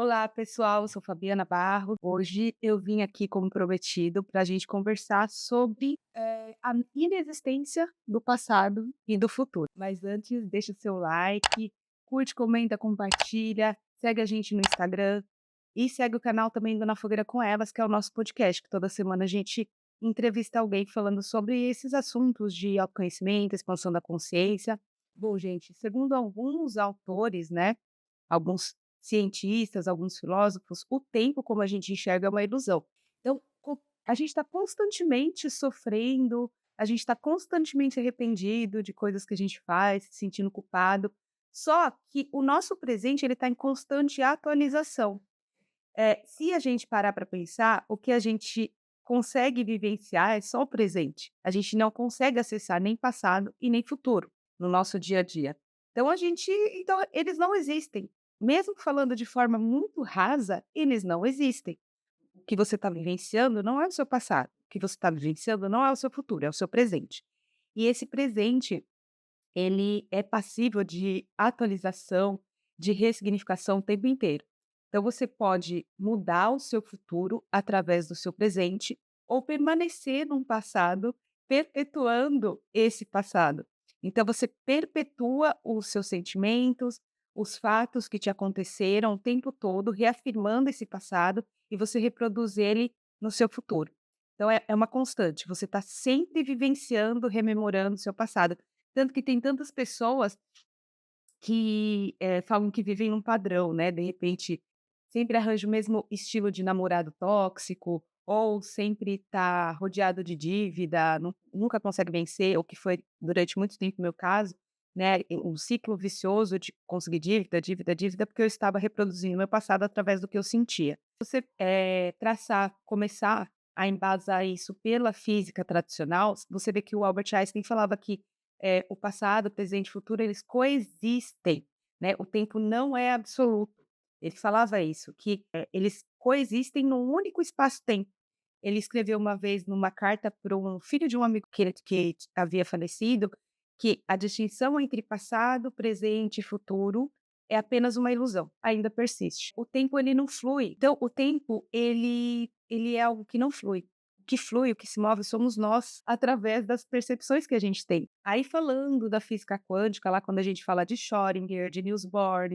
Olá, pessoal, eu sou Fabiana Barros. Hoje eu vim aqui, como prometido, para a gente conversar sobre a inexistência do passado e do futuro. Mas antes, deixa o seu like, curte, comenta, compartilha, segue a gente no Instagram e segue o canal também do Na Fogueira com Elas, que é o nosso podcast, que toda semana a gente entrevista alguém falando sobre esses assuntos de autoconhecimento, expansão da consciência. Bom, gente, segundo alguns autores, né? Alguns cientistas, alguns filósofos, o tempo como a gente enxerga é uma ilusão. Então, a gente está constantemente sofrendo, a gente está constantemente arrependido de coisas que a gente faz, se sentindo culpado. Só que o nosso presente ele está em constante atualização. Se a gente parar para pensar, o que a gente consegue vivenciar é só o presente. A gente não consegue acessar nem passado e nem futuro no nosso dia a dia. Então eles não existem. Mesmo falando de forma muito rasa, eles não existem. O que você está vivenciando não é o seu passado. O que você está vivenciando não é o seu futuro, é o seu presente. E esse presente, ele é passível de atualização, de ressignificação o tempo inteiro. Então você pode mudar o seu futuro através do seu presente ou permanecer num passado perpetuando esse passado. Então você perpetua os seus sentimentos, os fatos que te aconteceram o tempo todo, reafirmando esse passado e você reproduz ele no seu futuro. Então é uma constante, você está sempre vivenciando, rememorando o seu passado. Tanto que tem tantas pessoas que, falam que vivem num padrão, né, de repente, sempre arranja o mesmo estilo de namorado tóxico, ou sempre tá rodeado de dívida, nunca consegue vencer, o que foi durante muito tempo o meu caso, né, um ciclo vicioso de conseguir dívida, dívida, dívida, porque eu estava reproduzindo meu passado através do que eu sentia. Você, começar a embasar isso pela física tradicional, você vê que o Albert Einstein falava que o passado, presente e futuro, eles coexistem, né, o tempo não é absoluto. Ele falava isso, que, eles coexistem num único espaço-tempo. Ele escreveu uma vez numa carta para um filho de um amigo que havia falecido, que a distinção entre passado, presente e futuro é apenas uma ilusão, ainda persiste. O tempo ele não flui, então o tempo ele é algo que não flui. O que flui, o que se move somos nós, através das percepções que a gente tem. Aí falando da física quântica, lá quando a gente fala de Schrödinger, de Niels Bohr,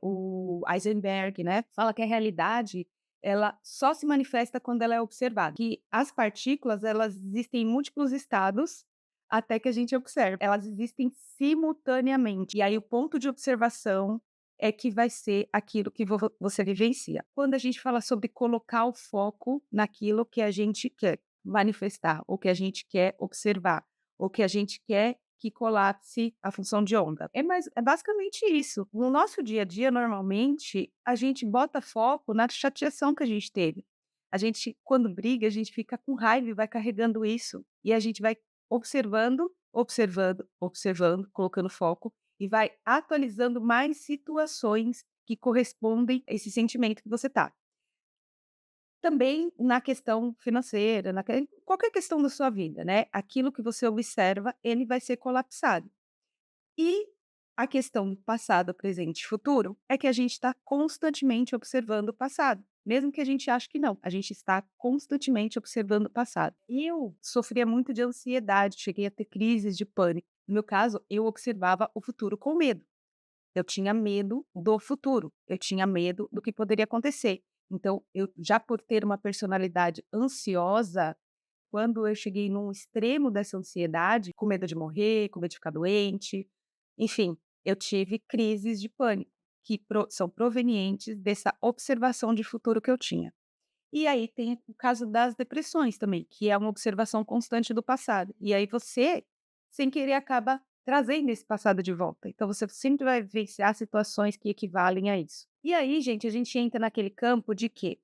o Heisenberg, né, fala que a realidade ela só se manifesta quando ela é observada, que as partículas elas existem em múltiplos estados até que a gente observe. Elas existem simultaneamente, e aí o ponto de observação é que vai ser aquilo que você vivencia. Quando a gente fala sobre colocar o foco naquilo que a gente quer manifestar, ou que a gente quer observar, ou que a gente quer que colapse a função de onda. É basicamente isso. No nosso dia a dia, normalmente, a gente bota foco na chateação que a gente teve. A gente, quando briga, a gente fica com raiva e vai carregando isso. E a gente vai observando, observando, observando, colocando foco e vai atualizando mais situações que correspondem a esse sentimento que você tá. Também na questão financeira, qualquer questão da sua vida, né, aquilo que você observa, ele vai ser colapsado. E a questão do passado, presente e futuro é que a gente está constantemente observando o passado, mesmo que a gente ache que não, a gente está constantemente observando o passado. Eu sofria muito de ansiedade, cheguei a ter crises de pânico. No meu caso, eu observava o futuro com medo. Eu tinha medo do futuro, eu tinha medo do que poderia acontecer. Então, eu já por ter uma personalidade ansiosa, quando eu cheguei num extremo dessa ansiedade, com medo de morrer, com medo de ficar doente, enfim, eu tive crises de pânico, que são provenientes dessa observação de futuro que eu tinha. E aí tem o caso das depressões também, que é uma observação constante do passado. E aí você, sem querer, acaba trazendo esse passado de volta. Então você sempre vai vivenciar situações que equivalem a isso. E aí, gente, a gente entra naquele campo de que,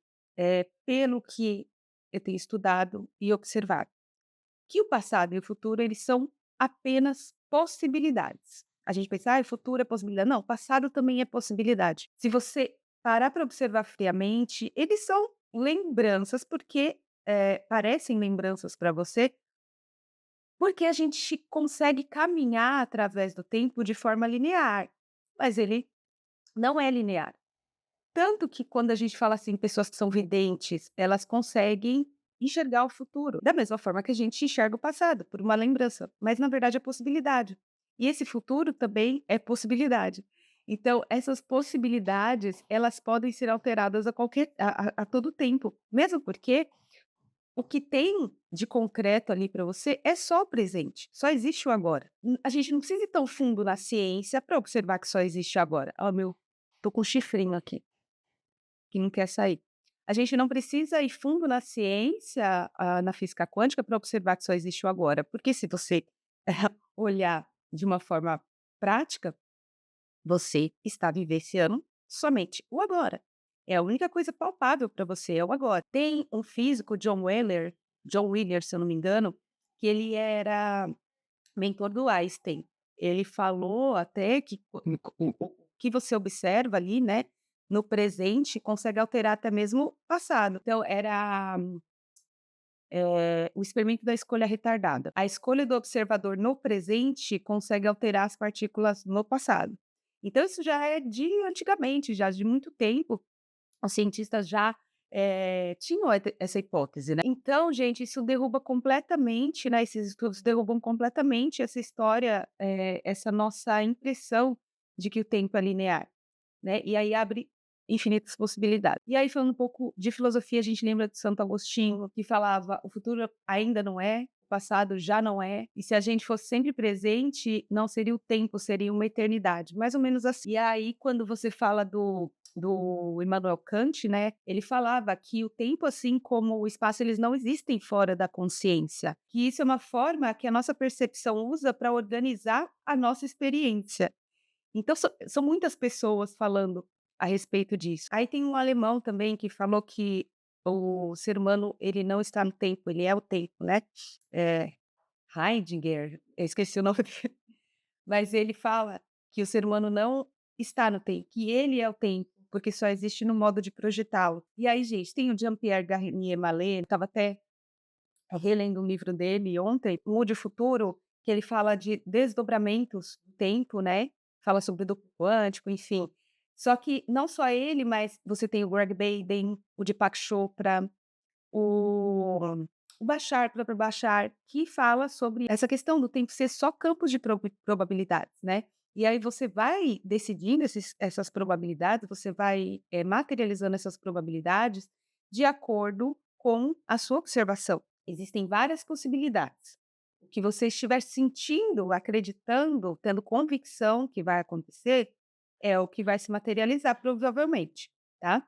pelo que eu tenho estudado e observado, que o passado e o futuro eles são apenas possibilidades. A gente pensa: "Ah, o futuro é possibilidade". Não, o passado também é possibilidade. Se você parar para observar friamente, eles são lembranças, porque, parecem lembranças para você, porque a gente consegue caminhar através do tempo de forma linear, mas ele não é linear. Tanto que quando a gente fala assim, pessoas que são videntes, elas conseguem enxergar o futuro, da mesma forma que a gente enxerga o passado, por uma lembrança, mas na verdade é possibilidade. E esse futuro também é possibilidade. Então, essas possibilidades, elas podem ser alteradas a todo tempo, mesmo porque o que tem de concreto ali para você é só o presente, só existe o agora. A gente não precisa ir tão fundo na ciência para observar que só existe o agora. Ó, meu, tô com um chifrinho aqui que não quer sair. A gente não precisa ir fundo na ciência, na física quântica, para observar que só existe o agora, porque se você olhar de uma forma prática, você está vivenciando somente o agora. É a única coisa palpável para você, é o agora. Tem um físico, John Wheeler, se eu não me engano, que ele era mentor do Einstein. Ele falou até que o que você observa ali, né, no presente, consegue alterar até mesmo o passado. Então era, o experimento da escolha retardada. A escolha do observador no presente consegue alterar as partículas no passado. Então isso já é de antigamente, já de muito tempo, os cientistas já, tinham essa hipótese, né. Então, gente, isso derruba completamente, né, esses estudos derrubam completamente essa história, essa nossa impressão de que o tempo é linear, né, e aí abre infinitas possibilidades. E aí falando um pouco de filosofia, a gente lembra de Santo Agostinho, que falava: "O futuro ainda não é, o passado já não é, e se a gente fosse sempre presente, não seria o tempo, seria uma eternidade", mais ou menos assim. E aí quando você fala do Immanuel Kant, né, ele falava que o tempo, assim como o espaço, eles não existem fora da consciência, que isso é uma forma que a nossa percepção usa para organizar a nossa experiência. Então são muitas pessoas falando a respeito disso. Aí tem um alemão também que falou que o ser humano, ele não está no tempo, ele é o tempo, né, eh, Heidegger, eu esqueci o nome dele, mas ele fala que o ser humano não está no tempo, que ele é o tempo, porque só existe no modo de projetá-lo. E aí, gente, tem o Jean-Pierre Garnier Mallet, estava até relendo um livro dele ontem, Mude o Futuro, que ele fala de desdobramentos do tempo, né, fala sobre o duplo quântico, enfim. Só que não só ele, mas você tem o Greg Baden, o Deepak Chopra, o o Bashar, o próprio Bashar, que fala sobre essa questão do tempo ser só campos de probabilidades, né. E aí você vai decidindo essas probabilidades, você vai, materializando essas probabilidades de acordo com a sua observação. Existem várias possibilidades. O que você estiver sentindo, acreditando, tendo convicção que vai acontecer, é o que vai se materializar provavelmente, tá.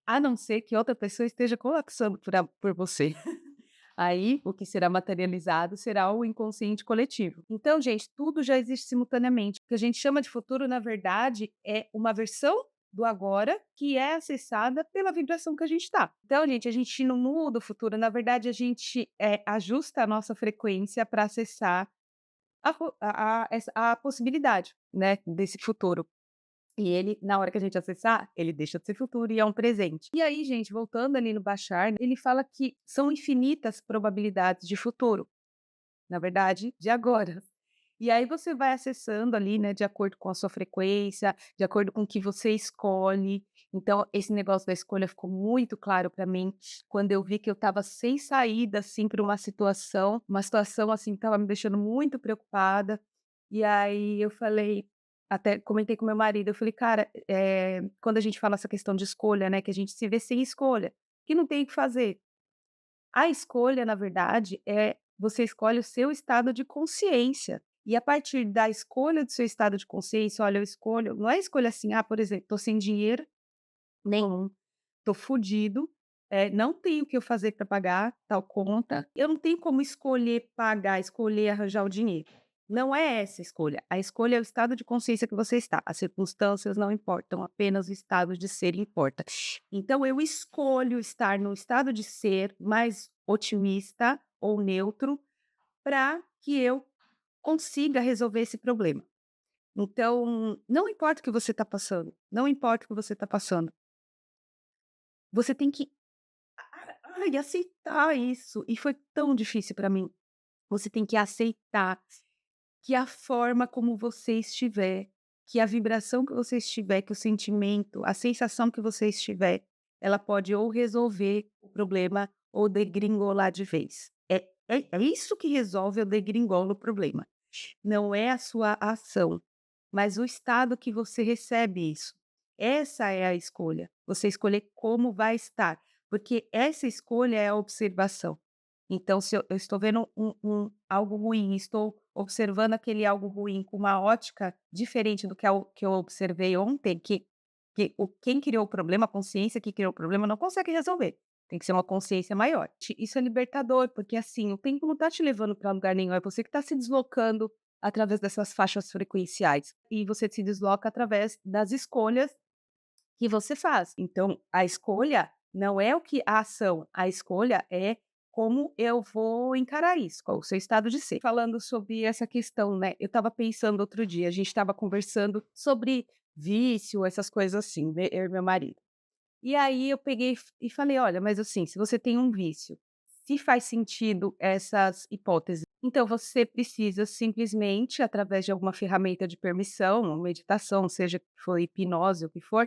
A não ser que outra pessoa esteja colapsando por você. Aí, o que será materializado será o inconsciente coletivo. Então, gente, tudo já existe simultaneamente. O que a gente chama de futuro, na verdade, é uma versão do agora que é acessada pela vibração que a gente está. Então, gente, a gente não muda o futuro, na verdade, a gente ajusta a nossa frequência para acessar a possibilidade, né, desse futuro. E ele, na hora que a gente acessar, ele deixa de ser futuro e é um presente. E aí, gente, voltando ali no Bashar, ele fala que são infinitas probabilidades de futuro, na verdade, de agora. E aí você vai acessando ali, né, de acordo com a sua frequência, de acordo com o que você escolhe. Então, esse negócio da escolha ficou muito claro para mim quando eu vi que eu estava sem saída, assim, para uma situação assim que estava me deixando muito preocupada. E aí eu falei, até comentei com meu marido, eu falei, cara, quando a gente fala essa questão de escolha, né, que a gente se vê sem escolha, que não tem o que fazer. A escolha, na verdade, é você escolhe o seu estado de consciência. E a partir da escolha do seu estado de consciência, olha, eu escolho, não é escolha assim, por exemplo, tô sem dinheiro nenhum, tô fudido, não tenho o que eu fazer para pagar tal conta, eu não tenho como escolher pagar, escolher arranjar o dinheiro. Não é essa a escolha. A escolha é o estado de consciência que você está. As circunstâncias não importam, apenas o estado de ser importa. Então eu escolho estar no estado de ser mais otimista ou neutro para que eu consiga resolver esse problema. Então, não importa o que você está passando, não importa o que você está passando, você tem que aceitar isso. E foi tão difícil para mim. Você tem que aceitar que a forma como você estiver que a vibração que você estiver, que o sentimento, a sensação que você estiver, ela pode ou resolver o problema ou degringolar de vez. É isso que resolve ou degringola o problema. Não é a sua ação, mas o estado que você recebe isso. Essa é a escolha. Você escolher como vai estar, porque essa escolha é a observação. Então, se eu estou vendo algo ruim, estou observando aquele algo ruim com uma ótica diferente do que que eu observei ontem, quem criou o problema, a consciência que criou o problema, não consegue resolver. Tem que ser uma consciência maior. Isso é libertador, porque assim, o tempo não está te levando para lugar nenhum, é você que está se deslocando através dessas faixas frequenciais. E você se desloca através das escolhas que você faz. Então, a escolha não é o que a ação, a escolha é como eu vou encarar isso, qual o seu estado de ser. Falando sobre essa questão, né? Eu estava pensando outro dia, a gente estava conversando sobre vício, essas coisas assim, eu e meu marido. E aí eu peguei e falei: "Olha, mas assim, se você tem um vício, se faz sentido essas hipóteses, então você precisa simplesmente, através de alguma ferramenta de permissão, meditação, seja que for hipnose, o que for,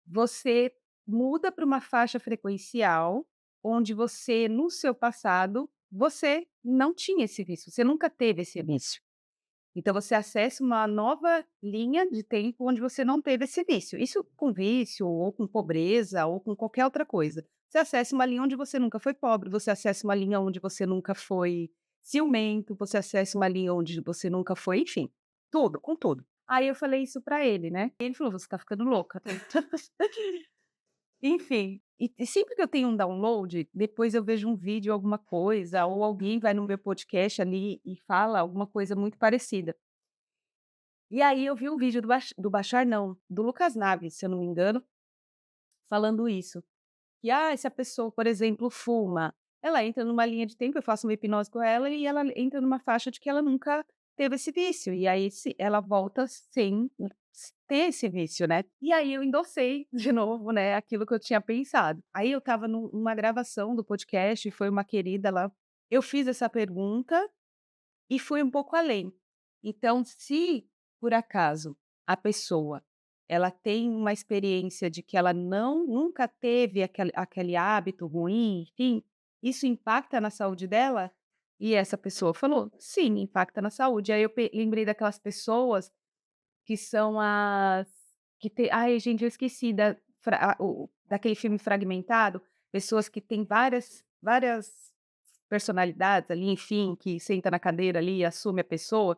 você muda para uma faixa frequencial onde você, no seu passado, você não tinha esse vício, você nunca teve esse vício. Então você acessa uma nova linha de tempo onde você não teve esse vício. Isso com vício, ou com pobreza, ou com qualquer outra coisa. Você acessa uma linha onde você nunca foi pobre, você acessa uma linha onde você nunca foi ciumento, você acessa uma linha onde você nunca foi, enfim, tudo, com tudo. Aí eu falei isso pra ele, né? Ele falou: "Você tá ficando louca". Enfim, e sempre que eu tenho um download, depois eu vejo um vídeo, alguma coisa, ou alguém vai no meu podcast ali e fala alguma coisa muito parecida. E aí eu vi um vídeo do Bashar não, do Lucas Naves, se eu não me engano, falando isso, que, se a pessoa, por exemplo, fuma, ela entra numa linha de tempo, eu faço uma hipnose com ela e ela entra numa faixa de que ela nunca teve esse vício, e aí se ela volta sem ter esse vício, né. E aí eu endossei de novo, né, aquilo que eu tinha pensado. Aí eu estava numa gravação do podcast, foi uma querida lá, eu fiz essa pergunta e fui um pouco além. Então, se por acaso a pessoa, ela tem uma experiência de que ela nunca teve aquele hábito ruim, enfim, isso impacta na saúde dela? E essa pessoa falou: "Sim, impacta na saúde". Aí eu lembrei daquelas pessoas que são as que tem ai gente, eu esqueci daquele filme Fragmentado, pessoas que têm várias personalidades ali, enfim, que senta na cadeira ali e assume a pessoa.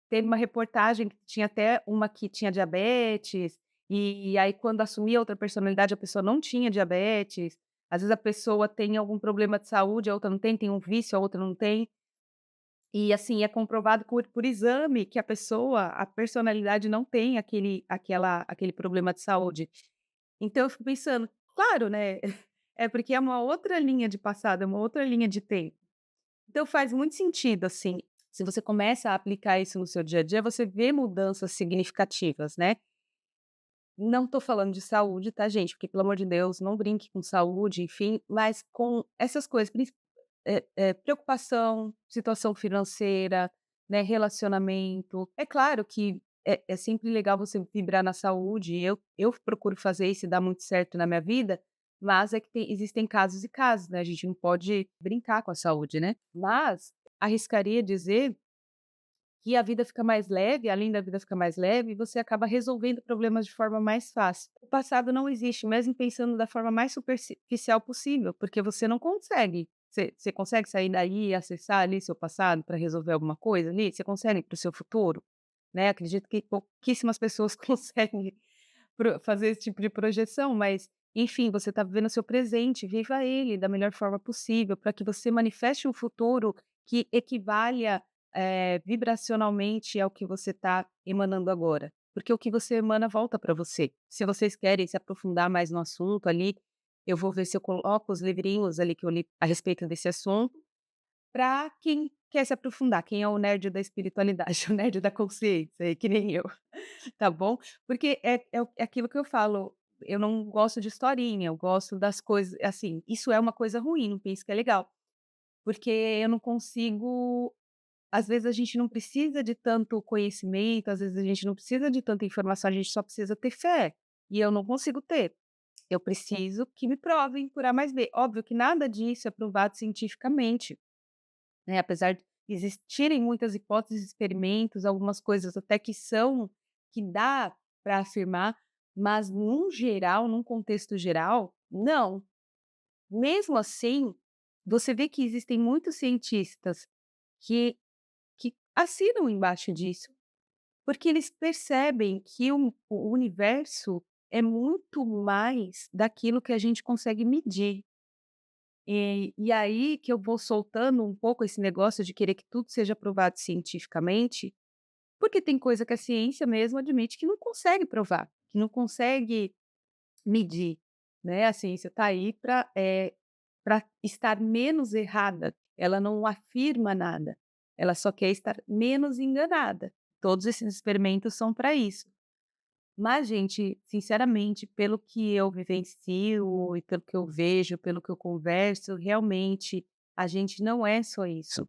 Teve uma reportagem que tinha até uma que tinha diabetes, e aí quando assumia outra personalidade a pessoa não tinha diabetes, às vezes a pessoa tem algum problema de saúde, a outra não tem um vício, a outra não tem. E assim, é comprovado por exame que a pessoa, a personalidade não tem aquele problema de saúde. Então eu fico pensando, claro, né, é porque é uma outra linha de passado, é uma outra linha de tempo. Então faz muito sentido, assim, se você começa a aplicar isso no seu dia a dia, você vê mudanças significativas, né. Não estou falando de saúde, tá, gente, porque pelo amor de Deus, não brinque com saúde, enfim, mas com essas coisas, preocupação, situação financeira, né, relacionamento. É claro que é sempre legal você vibrar na saúde, eu procuro fazer isso e dá muito certo na minha vida, mas é que existem casos e casos, né, a gente não pode brincar com a saúde, né. Mas arriscaria dizer que a vida fica mais leve, além da vida ficar mais leve, você acaba resolvendo problemas de forma mais fácil. O passado não existe, mesmo pensando da forma mais superficial possível, porque você não consegue. Você consegue sair daí e acessar ali seu passado para resolver alguma coisa ali? Você consegue para o seu futuro? Né? Acredito que pouquíssimas pessoas conseguem fazer esse tipo de projeção, mas enfim, você está vivendo o seu presente, viva ele da melhor forma possível, para que você manifeste um futuro que equivalha vibracionalmente ao que você está emanando agora. Porque o que você emana volta para você. Se vocês querem se aprofundar mais no assunto ali, eu vou ver se eu coloco os livrinhos ali que eu li a respeito desse assunto, para quem quer se aprofundar, quem é o nerd da espiritualidade, o nerd da consciência, que nem eu, tá bom? Porque é aquilo que eu falo, eu não gosto de historinha, eu gosto das coisas assim, isso é uma coisa ruim, não pense que é legal, porque eu não consigo às vezes a gente não precisa de tanto conhecimento, às vezes a gente não precisa de tanta informação, a gente só precisa ter fé, e eu não consigo ter. Eu preciso que me provem por A mais B. Óbvio que nada disso é provado cientificamente, né, apesar de existirem muitas hipóteses, experimentos, algumas coisas até que dá para afirmar, mas num geral, num contexto geral, não. Mesmo assim, você vê que existem muitos cientistas que assinam embaixo disso, porque eles percebem que o universo é muito mais daquilo que a gente consegue medir. E aí que eu vou soltando um pouco esse negócio de querer que tudo seja provado cientificamente, porque tem coisa que a ciência mesmo admite que não consegue provar, que não consegue medir, né. A ciência está aí para estar menos errada, ela não afirma nada, ela só quer estar menos enganada. Todos esses experimentos são para isso. Mas gente, sinceramente, pelo que eu vivencio e pelo que eu vejo, pelo que eu converso, realmente a gente não é só isso.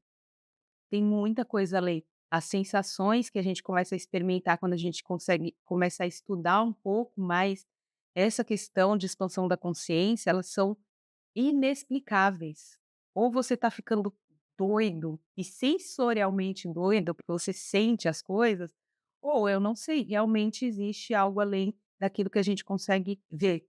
Tem muita coisa além. As sensações que a gente começa a experimentar quando a gente começa a estudar um pouco mais essa questão de expansão da consciência, elas são inexplicáveis. Ou você está ficando doido e sensorialmente doido, porque você sente as coisas, ou eu não sei, realmente existe algo além daquilo que a gente consegue ver,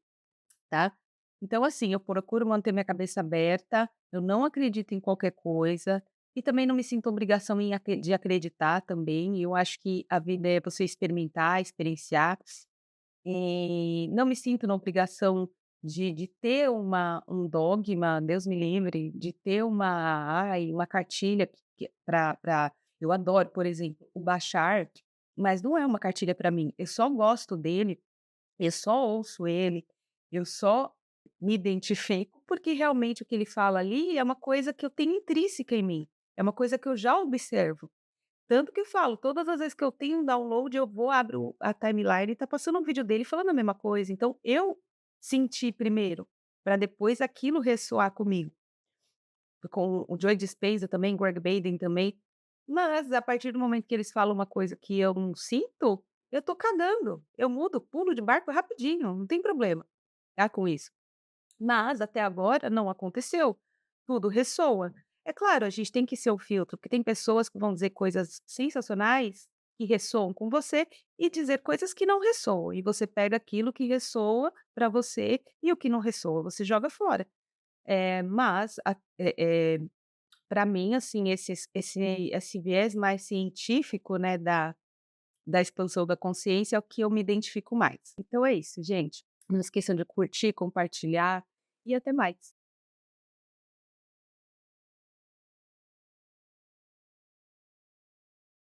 tá. Então, assim, eu procuro manter minha cabeça aberta, eu não acredito em qualquer coisa, e também não me sinto obrigação de acreditar também, eu acho que a vida é você experimentar, experienciar. Não me sinto na obrigação de ter um dogma, Deus me livre, de ter uma cartilha para eu adoro, por exemplo, o Bashar, mas não é uma cartilha para mim, eu só gosto dele, eu só ouço ele, eu só me identifico, porque realmente o que ele fala ali é uma coisa que eu tenho intrínseca em mim, é uma coisa que eu já observo. Tanto que eu falo, todas as vezes que eu tenho um download, eu vou, abro a timeline e tá passando um vídeo dele falando a mesma coisa. Então eu senti primeiro, para depois aquilo ressoar comigo. Com o Joe Dispenza também, Greg Baden também. Mas a partir do momento que eles falam uma coisa que eu não sinto, eu tô cagando. Eu mudo, pulo de barco rapidinho, não tem problema, tá, com isso. Mas até agora não aconteceu, tudo ressoa. É claro, a gente tem que ser o filtro, porque tem pessoas que vão dizer coisas sensacionais, que ressoam com você, e dizer coisas que não ressoam, e você pega aquilo que ressoa para você, e o que não ressoa você joga fora. Mas pra mim, assim, esse viés mais científico, né, da expansão da consciência é o que eu me identifico mais. Então é isso, gente. Não esqueçam de curtir, compartilhar e até mais.